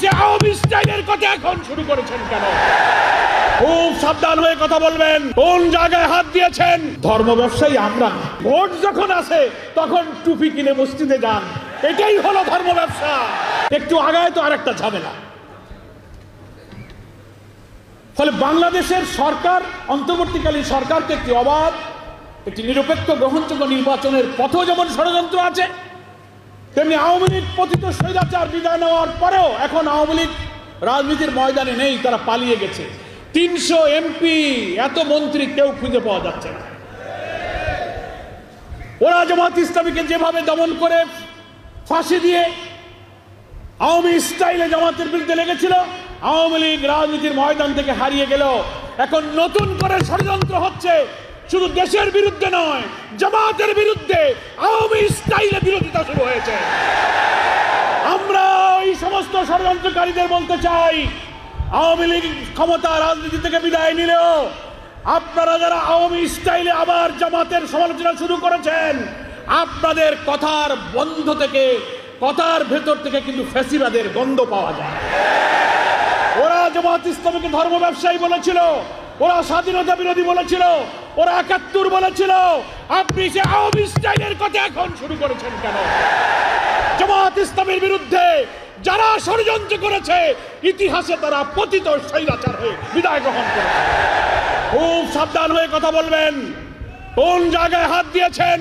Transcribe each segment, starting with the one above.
সে আওয়ামী স্টাইলের কথা এখন শুরু করেছেন কেন? খুব সাবধান হয়ে কথা বলবেন। কোন জায়গায় হাত দিয়েছেন? ধর্ম ব্যবসায়ী আমরা। ভোট যখন আসে তখন টুপি কিনে মসজিদে যান, এটাই হলো ধর্ম ব্যবসা। একটু আগায় তো আরেকটা ঝামেলা। ফলে বাংলাদেশের সরকার, অন্তর্বর্তীকালীন সরকারকে একটি অবাধ, একটি নিরপেক্ষ গ্রহণযোগ্য নির্বাচনের পথেও যেমন ষড়যন্ত্র আছে, তেমনি আওয়ামী লীগ পতিত স্বৈরাচার বিদায় নেওয়ার পরেও এখন আওয়ামী লীগ রাজনীতির ময়দানে নেই, তারা পালিয়ে গেছে। 300 এমপি, এত মন্ত্রী কেউ খুঁজে পাওয়া যাচ্ছে না। ওরা জামাত ইসলামীকে যেভাবে দমন করে ফাঁসি দিয়ে আওয়ামী স্টাইলে জামাতের বিরুদ্ধে লেগেছিল, আওয়ামী লীগ রাজনীতির ময়দান থেকে হারিয়ে গেল। এখন নতুন করে ষড়যন্ত্র হচ্ছে, শুধু দেশের বিরুদ্ধে নয়, জামাতের বিরুদ্ধে আওয়ামী স্টাইলে বিরোধিতা শুরু হয়েছে। আমরা এই সমস্ত ষড়যন্ত্রকারীদের বলতে চাই, আওয়ামী লীগ ক্ষমতা রাজনীতি থেকে বিদায় নিলেও আপনারা যারা আওয়ামী স্টাইলে আবার জামাতের সমালোচনা শুরু করেছেন, আপনাদের কথার বন্ধ থেকে, কথার ভেতর থেকে কিন্তু ফ্যাসিবাদের গন্ধ পাওয়া যায়। ওরা জামাত ইসলামীকে ধর্ম ব্যবসায়ী বলেছিল, ওরা স্বাধীনতা বিরোধী বলেছিল, ওরা ৭১ বলেছিল। আপনি সে আওয়ামী স্টাইলের কথা এখন শুরু করেছেন কেন? জামাত ইসলামের বিরুদ্ধে যারা ষড়যন্ত্র করেছে, ইতিহাসে তারা পতিত স্বৈরাচার হয়ে বিদায় গ্রহণ করেছে। খুব সাবধান হয়ে কথা বলবেন। কোন জায়গায় হাত দিয়েছেন?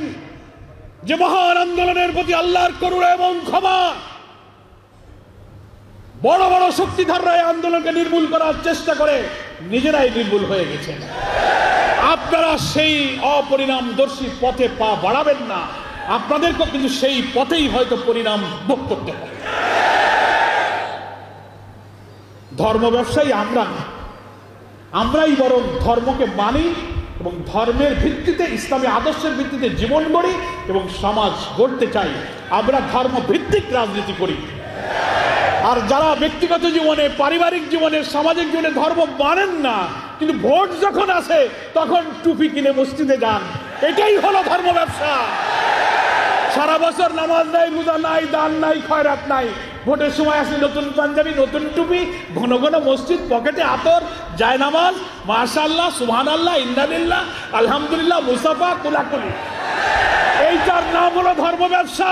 যে মহান আন্দোলনের প্রতি আল্লাহর করুণা এবং ক্ষমা, বড় বড় শক্তিধররা এই আন্দোলনকে নির্মূল করার চেষ্টা করে নিজেরাই নির্মূল হয়ে গেছেন। আপনারা সেই অপরিণামদর্শী পথে পা বাড়াবেন না, আপনাদেরকে কিন্তু সেই পথেই হয়তো পরিণাম ভোগ করতে হবে। ধর্ম ব্যবসায়ী আমরা না, আমরাই বরং ধর্মকে মানি এবং ধর্মের ভিত্তিতে, ইসলামী আদর্শের ভিত্তিতে জীবন গড়ি এবং সমাজ গড়তে চাই। আমরা ধর্ম ভিত্তিক রাজনীতি করি। আর যারা ব্যক্তিগত জীবনে, পারিবারিক জীবনে, সামাজিক জীবনে ধর্ম মানেন না, কিন্তু ভোট যখন আসে তখন টুপি কিনে মসজিদে যান, এটাই হলো ধর্ম ব্যবসা। সারা বছর নামাজ নাই, রোজা নাই, দান নাই, খয়রাত নাই, ভোটের সময় আসলে নতুন পাঞ্জাবি, নতুন টুপি, ঘন ঘন মসজিদ, পকেটে আতর, জায়নামাজ, মাশাআল্লাহ, সুবহানাল্লাহ, ইন্নালিল্লাহ, আলহামদুলিল্লাহ, মুসাফা, কুলাকুলি, এইটার নাম হলো ধর্ম ব্যবসা।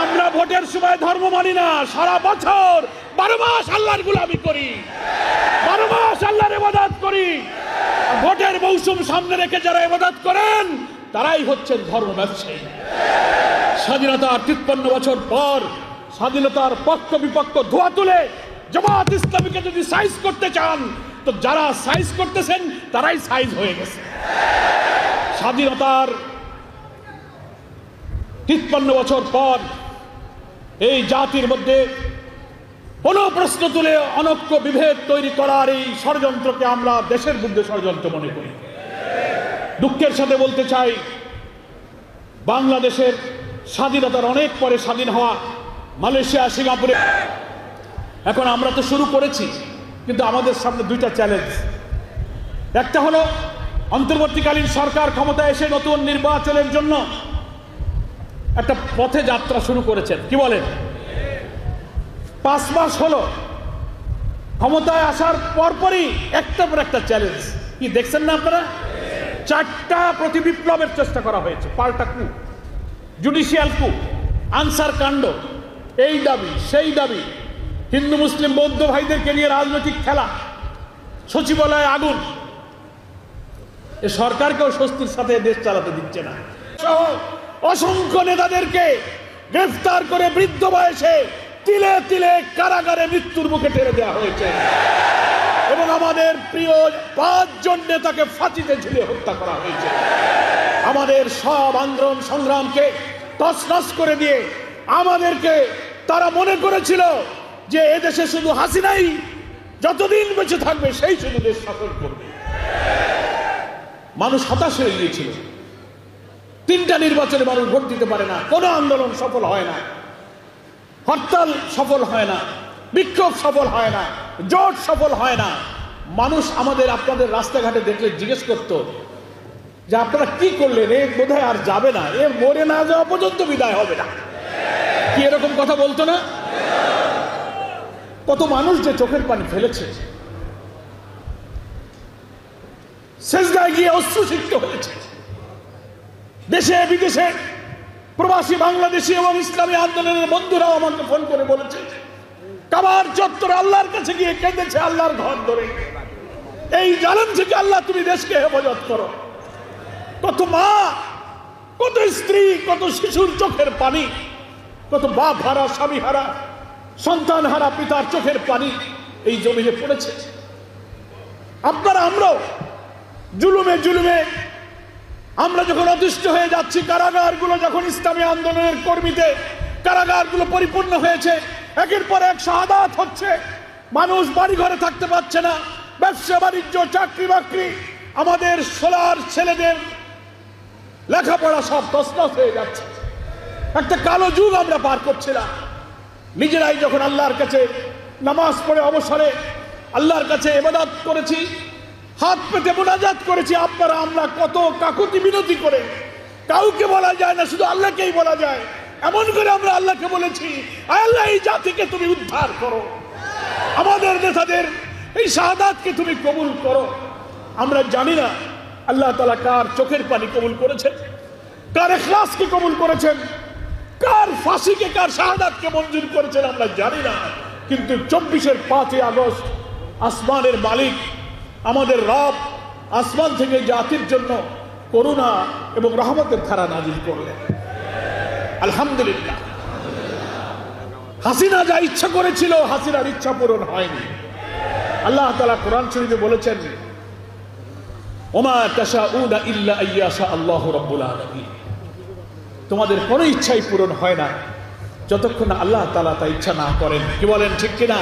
আমরা ভোটের সময় ধর্ম মানি না, সারা বছর 12 মাস আল্লাহর গোলামি করি, 12 মাস আল্লাহর ইবাদত করি। ভোটের মৌসুম সামনে রেখে যারা ইবাদত করেন, তারাই হচ্ছেন ধর্ম ব্যবসায়ী। স্বাধীনতার 53 বছর পর স্বাধীনতার পক্ষ বিপক্ষ ধোয়া তুলে জামাত ইসলামীকে যদি সাইজ করতে চান, তো যারা সাইজ করতেছেন তারাই সাইজ হয়ে গেছে। স্বাধীনতার 53 বছর পর এই জাতির মধ্যে কোন প্রশ্ন তুলে অনৈক্য বিভেদ তৈরি করার এই ষড়যন্ত্রকে আমরা দেশের বিরুদ্ধে ষড়যন্ত্র মনে করি। দুঃখের সাথে বলতে চাই, বাংলাদেশের স্বাধীনতার অনেক পরে স্বাধীন হওয়া মালয়েশিয়া, সিঙ্গাপুরে, এখন আমরা তো শুরু করেছি, কিন্তু আমাদের সামনে দুইটা চ্যালেঞ্জ। একটা হলো অন্তর্বর্তীকালীন সরকার ক্ষমতায় এসে নতুন নির্বাচনের জন্য একটা পথে যাত্রা শুরু করেছেন। কি বলেন? 5 মাস হলো ক্ষমতায় আসার পরপরই একটার পর একটা চ্যালেঞ্জ। কি দেখছেন না আপনারা? 4টা প্রতি বিপ্লবের চেষ্টা করা হয়েছে, পাল্টা কু, জুডিশিয়াল কু, আনসার কাণ্ড, এই দাবি সেই দাবি, হিন্দু মুসলিম বৌদ্ধ ভাইদেরকে নিয়ে রাজনৈতিক খেলা, সচিবালয়ে আগুন। এ সরকারকেও স্বস্তির সাথে দেশ চালাতে দিচ্ছে না। সহ অসংখ্য নেতাদেরকে গ্রেফতার করে বৃদ্ধ বয়সে তিলে তিলে কারাগারে মৃত্যুর মুখে ঠেলে দেওয়া হয়েছে এবং আমাদের প্রিয় 5 জন নেতাকে ফাঁসিতে ঝুলে হত্যা করা হয়েছে। আমাদের সব আন্দোলন সংগ্রামকে তছনছ করে দিয়ে আমাদেরকে তারা মনে করেছিল যে এদেশে শুধু হাসিনাই যতদিন বেঁচে থাকবে সেই শুধু দেশ শাসন করবে। মানুষ হতাশ হয়ে গিয়েছিল। 3টা নির্বাচনে মানুষ ভোট দিতে পারে না, কোনো আন্দোলন সফল হয় না, হরতাল সফল হয় না, বিক্ষোভ সফল হয় না, জোট সফল হয় না। মানুষ আমাদের আপনাদের রাস্তাঘাটে দেখলে জিজ্ঞেস করত যে আপনারা কি করলেন, এ বোধহয় আর যাবে না, এ মরে না যাওয়া পর্যন্ত বিদায় হবে না। কি এরকম কথা বলতো না? কত মানুষ যে চোখের পানি ফেলেছে, সেজদায় গিয়ে অশ্রুসিক্ত হয়েছে। দেশে বিদেশে প্রবাসী বাংলাদেশি এবং ইসলামী আন্দোলনের বন্ধুরাও আমাকে ফোন করে বলেছে, কাবার চত্বরে আল্লাহর কাছে গিয়ে কেঁদেছে আল্লাহর ঘর ধরে, এই জালেম থেকে আল্লাহ তুমি দেশকে হেফাজত করো। কত মা, কত স্ত্রী, কত শিশুর চোখের পানি, কত বাপ হারা, স্বামী হারা, সন্তান হারা পিতার চোখের পানি এই জমিনে পড়েছে। আপনারা আমরাও জুলুমে জুলুমে আমরা যখন অতিষ্ঠ হয়ে যাচ্ছি, কারাগারগুলো যখন ইসলামী আন্দোলনের কর্মীতে কারাগারগুলো পরিপূর্ণ হয়েছে, একের পর এক শাহাদাত হচ্ছে, মানুষ বাড়ি ঘরে থাকতে পারছে না, ব্যবসা বাণিজ্য, চাকরি বাকরি, আমাদের সোলার ছেলেদের লেখাপড়া সব তছনছ হয়ে যাচ্ছে। একটা কালো যুগ আমরা পার করছিলাম। নিজেরাই যখন আল্লাহর কাছে নামাজ পড়ে অবসরে আল্লাহর কাছে ইবাদত করেছি, হাত পেতে মোনাজাত করেছি, আপনারা আমরা কত কাকুতি মিনতি করে, কাউকে বলা যায় না, শুধু আল্লাহকেই বলা যায়, এমন করে আমরা আল্লাহকে বলেছি, আল্লাহ এই জাতিকে তুমি উদ্ধার করো, আমাদের নেতাদের এই শাহাদাতকে তুমি কবুল করো। আমরা জানি না আল্লাহ তাআলা কার চোখের পানি কবুল করেছেন, কার ইখলাসকে কবুল করেছেন, কার ফাঁসিকে, কার শাহাদাতকে মঞ্জুর করেছেন আমরা জানি না। কিন্তু 24-এর 5 আগস্ট আসমানের মালিক আমাদের রব আসমান থেকে জাতির জন্য করুণা এবং রহমতের ধারা নাজিল করলেন। আলহামদুলিল্লাহ। হাসিনা যা ইচ্ছা করেছিল, হাসিনার ইচ্ছা পূরণ হয়নি। আল্লাহ তাআলা কোরআন শরীফে বলেছেন, ওমা তাশাউনা ইল্লা আইয়াশা আল্লাহু রাব্বুল আলামিন, তোমাদের কোনো ইচ্ছাই পূরণ হয় না যতক্ষণ আল্লাহ তাআলা তা ইচ্ছা না করেন। কি বলেন, ঠিক কিনা?